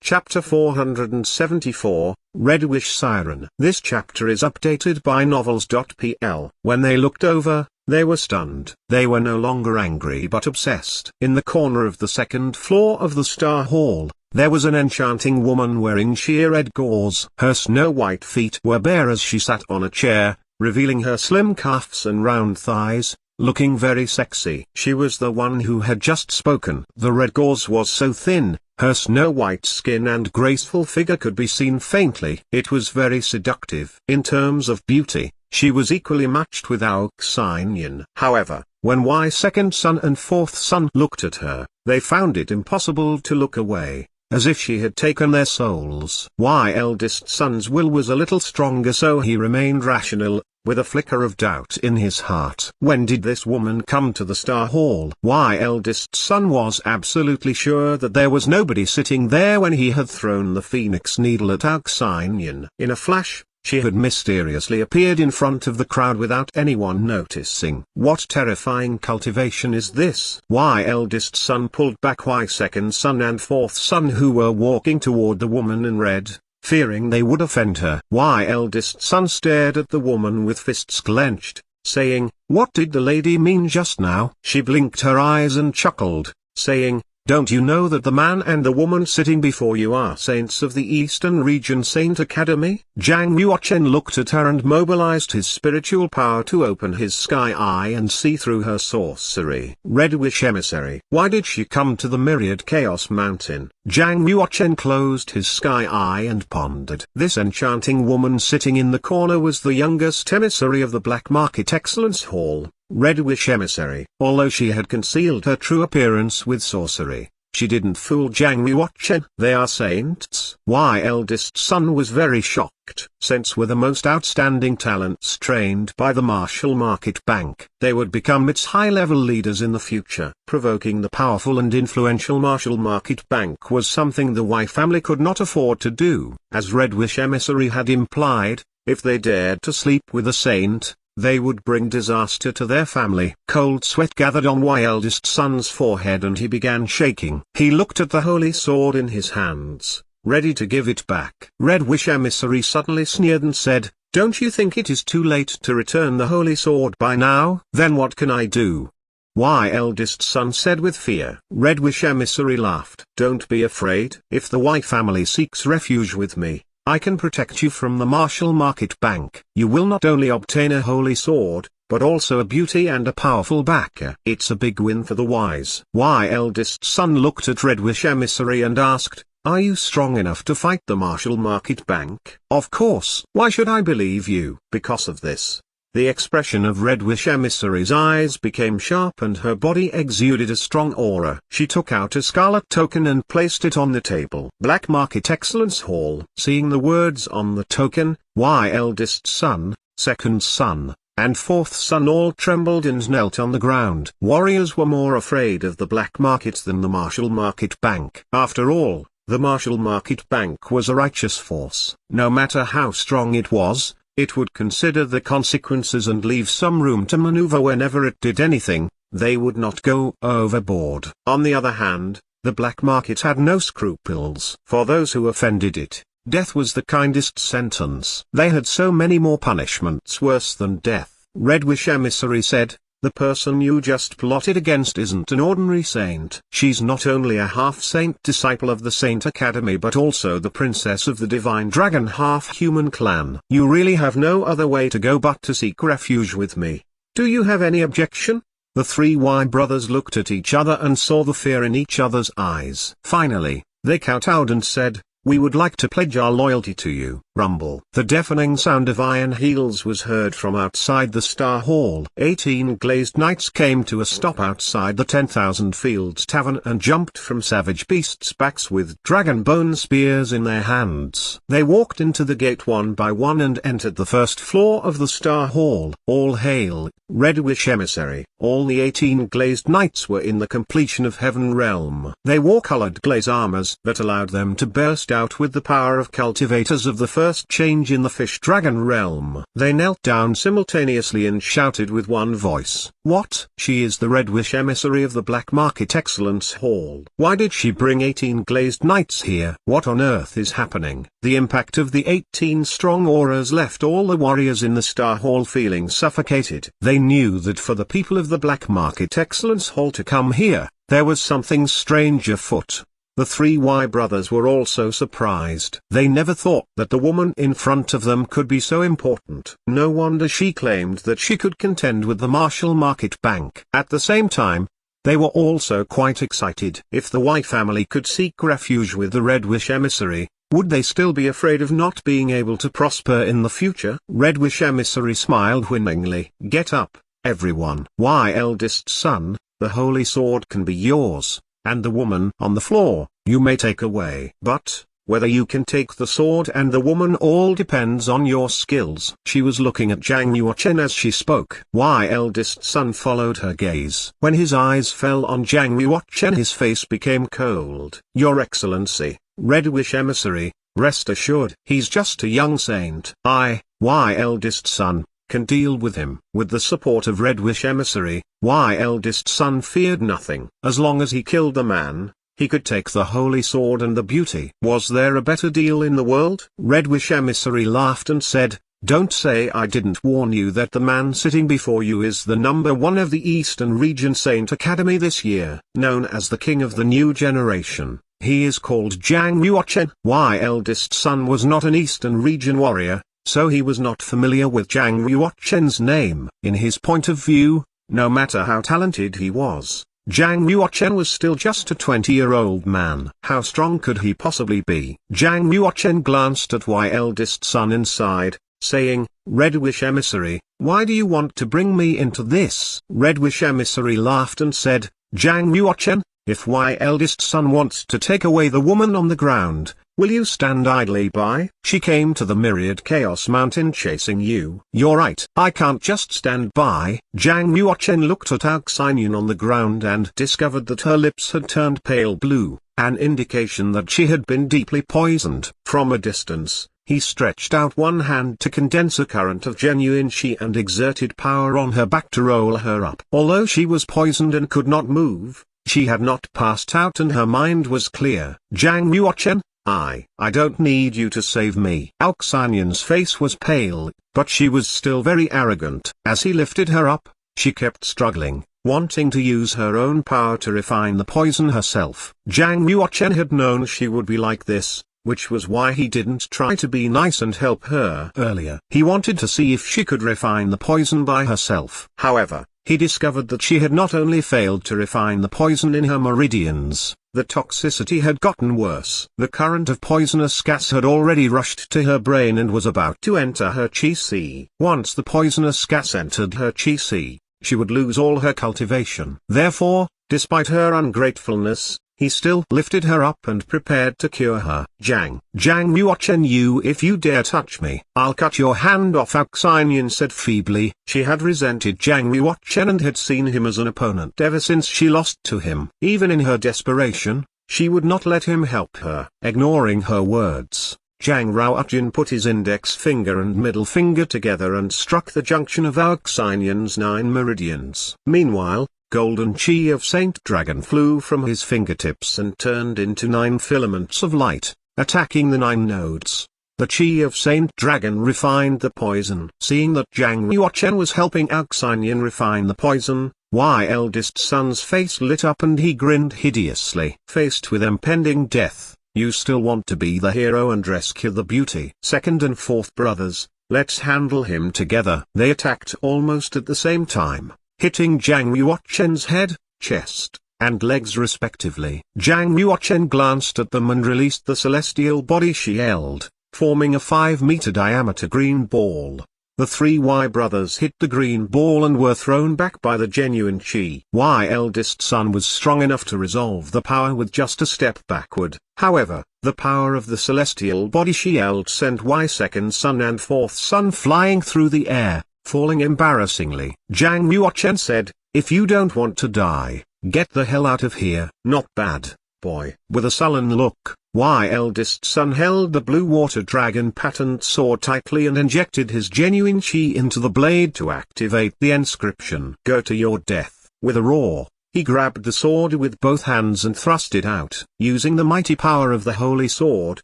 Chapter 474, Red Wish Siren. This chapter is updated by novels.pl. When they looked over, they were stunned. They were no longer angry but obsessed. In the corner of the second floor of the Star Hall, there was an enchanting woman wearing sheer red gauze. Her snow-white feet were bare as she sat on a chair, revealing her slim calves and round thighs, looking very sexy. She was the one who had just spoken. The red gauze was so thin, her snow-white skin and graceful figure could be seen faintly. It was very seductive. In terms of beauty, she was equally matched with Siren. However, when Y's second son and fourth son looked at her, they found it impossible to look away, as if she had taken their souls. Y's eldest son's will was a little stronger, so he remained rational, with a flicker of doubt in his heart. When did this woman come to the Star Hall? Y's eldest son was absolutely sure that there was nobody sitting there when he had thrown the phoenix needle at Siren. In a flash, she had mysteriously appeared in front of the crowd without anyone noticing. What terrifying cultivation is this? Y's eldest son pulled back Y's second son and fourth son, who were walking toward the woman in red, fearing they would offend her. Y's eldest son stared at the woman with fists clenched, saying, "What did the lady mean just now?" She blinked her eyes and chuckled, saying, "Don't you know that the man and the woman sitting before you are saints of the Eastern Region Saint Academy?" Zhang Yuochen looked at her and mobilized his spiritual power to open his sky eye and see through her sorcery. Red Wish Emissary. Why did she come to the Myriad Chaos Mountain? Zhang Yuochen closed his sky eye and pondered. This enchanting woman sitting in the corner was the youngest emissary of the Black Market Excellence Hall. Red Wish Emissary. Although she had concealed her true appearance with sorcery, she didn't fool Zhang Yuochen. They are saints? Y's eldest son was very shocked. Saints were the most outstanding talents trained by the Martial Market Bank. They would become its high-level leaders in the future. Provoking the powerful and influential Martial Market Bank was something the Y family could not afford to do. As Red Wish Emissary had implied, if they dared to sleep with a saint, they would bring disaster to their family. Cold sweat gathered on Y's eldest son's forehead and he began shaking. He looked at the holy sword in his hands, ready to give it back. Red Wish Emissary suddenly sneered and said, "Don't you think it is too late to return the holy sword by now?" "Then what can I do?" Y's eldest son said with fear. Red Wish Emissary laughed. "Don't be afraid. If the Y family seeks refuge with me, I can protect you from the Martial Market Bank. You will not only obtain a holy sword, but also a beauty and a powerful backer. It's a big win for the Y's." Y's eldest son looked at Red Wish Emissary and asked, "Are you strong enough to fight the Martial Market Bank?" "Of course." "Why should I believe you?" "Because of this." The expression of Red Wish Emissary's eyes became sharp and her body exuded a strong aura. She took out a scarlet token and placed it on the table. Black Market Excellence Hall. Seeing the words on the token, Y's eldest son, second son, and fourth son all trembled and knelt on the ground. Warriors were more afraid of the black market than the Martial Market Bank. After all, the Martial Market Bank was a righteous force. No matter how strong it was, it would consider the consequences and leave some room to maneuver whenever it did anything. They would not go overboard. On the other hand, the black market had no scruples. For those who offended it, death was the kindest sentence. They had so many more punishments worse than death. Red Wish Emissary said, "The person you just plotted against isn't an ordinary saint. She's not only a half-saint disciple of the Saint Academy but also the princess of the Divine Dragon half-human clan. You really have no other way to go but to seek refuge with me. Do you have any objection?" The three Y brothers looked at each other and saw the fear in each other's eyes. Finally, they kowtowed and said, "We would like to pledge our loyalty to you." Rumble. The deafening sound of iron heels was heard from outside the Star Hall. 18 glazed knights came to a stop outside the 10,000 Fields Tavern and jumped from savage beasts' backs with dragon bone spears in their hands. They walked into the gate one by one and entered the first floor of the Star Hall. All hail, Red Wish Emissary. All the 18 glazed knights were in the completion of Heaven Realm. They wore colored glaze armors that allowed them to burst out with the power of cultivators of the first change in the fish-dragon realm. They knelt down simultaneously and shouted with one voice, "What? She is the Red Wish emissary of the Black Market Excellence Hall. Why did she bring 18 glazed knights here? What on earth is happening?" The impact of the 18 strong auras left all the warriors in the Star Hall feeling suffocated. They knew that for the people of the Black Market Excellence Hall to come here, there was something strange afoot. The three Y brothers were also surprised. They never thought that the woman in front of them could be so important. No wonder she claimed that she could contend with the Marshall Market Bank. At the same time, they were also quite excited. If the Y family could seek refuge with the Red Wish emissary, would they still be afraid of not being able to prosper in the future? Red Wish emissary smiled winningly. "Get up, everyone. Y eldest son, the holy sword can be yours. And the woman on the floor, you may take away. But, whether you can take the sword and the woman all depends on your skills." She was looking at Zhang Yuochen as she spoke. Y eldest son followed her gaze. When his eyes fell on Zhang Yuochen, his face became cold. "Your Excellency, Red Wish emissary, rest assured. He's just a young saint. Y eldest son, can deal with him." With the support of Red Wish emissary, Y eldest son feared nothing. As long as he killed the man, he could take the holy sword and the beauty. Was there a better deal in the world? Red Wish emissary laughed and said, "Don't say I didn't warn you that the man sitting before you is the #1 of the Eastern Region Saint Academy this year. Known as the King of the New Generation, he is called Zhang Yuochen." Y eldest son was not an Eastern Region warrior, so he was not familiar with Zhang Yuochen's name. In his point of view, no matter how talented he was, Zhang Yuochen was still just a 20-year-old man. How strong could he possibly be? Zhang Yuochen glanced at Y eldest son inside, saying, "Red Wish emissary, why do you want to bring me into this?" Red Wish emissary laughed and said, "Zhang Yuochen, if Y eldest son wants to take away the woman on the ground, will you stand idly by? She came to the Myriad Chaos Mountain chasing you." "You're right. I can't just stand by." Zhang Yuochen looked at Aoxinian on the ground and discovered that her lips had turned pale blue, an indication that she had been deeply poisoned. From a distance, he stretched out one hand to condense a current of genuine qi and exerted power on her back to roll her up. Although she was poisoned and could not move, she had not passed out and her mind was clear. "Zhang Yuochen, I don't need you to save me." Aoxinian's face was pale, but she was still very arrogant. As he lifted her up, she kept struggling, wanting to use her own power to refine the poison herself. Zhang Yuochen had known she would be like this, which was why he didn't try to be nice and help her earlier. He wanted to see if she could refine the poison by herself. However, he discovered that she had not only failed to refine the poison in her meridians, the toxicity had gotten worse. The current of poisonous gas had already rushed to her brain and was about to enter her qi. Once the poisonous gas entered her qi, she would lose all her cultivation. Therefore, despite her ungratefulness, he still lifted her up and prepared to cure her. Zhang Yuochen, if you dare touch me, I'll cut your hand off," Aoxinian said feebly. She had resented Zhang Yuochen and had seen him as an opponent ever since she lost to him. Even in her desperation, she would not let him help her. Ignoring her words, Zhang Ruojin put his index finger and middle finger together and struck the junction of Aoxinian's 9 meridians. Meanwhile, golden chi of Saint Dragon flew from his fingertips and turned into 9 filaments of light, attacking the 9 nodes. The chi of Saint Dragon refined the poison. Seeing that Zhang Yuochen was helping Aoxinian refine the poison, Y eldest son's face lit up and he grinned hideously. Faced with impending death, you still want to be the hero and rescue the beauty. Second and fourth brothers, let's handle him together. They attacked almost at the same time, hitting Zhang Yuochen's head, chest, and legs respectively. Zhang Yuochen glanced at them and released the celestial body she held, forming a 5-meter diameter green ball. The 3 Y brothers hit the green ball and were thrown back by the genuine chi. Y eldest son was strong enough to resolve the power with just a step backward. However, the power of the celestial body she held sent Y second son and fourth son flying through the air, falling embarrassingly. Zhang Yuochen said, "If you don't want to die, get the hell out of here." "Not bad, boy." With a sullen look, Why eldest son held the blue water dragon patent sword tightly and injected his genuine chi into the blade to activate the inscription. Go to your death. With a roar, he grabbed the sword with both hands and thrust it out. Using the mighty power of the holy sword,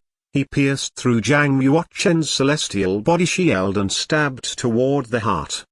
he pierced through Zhang Yuoquan's celestial body shield and stabbed toward the heart.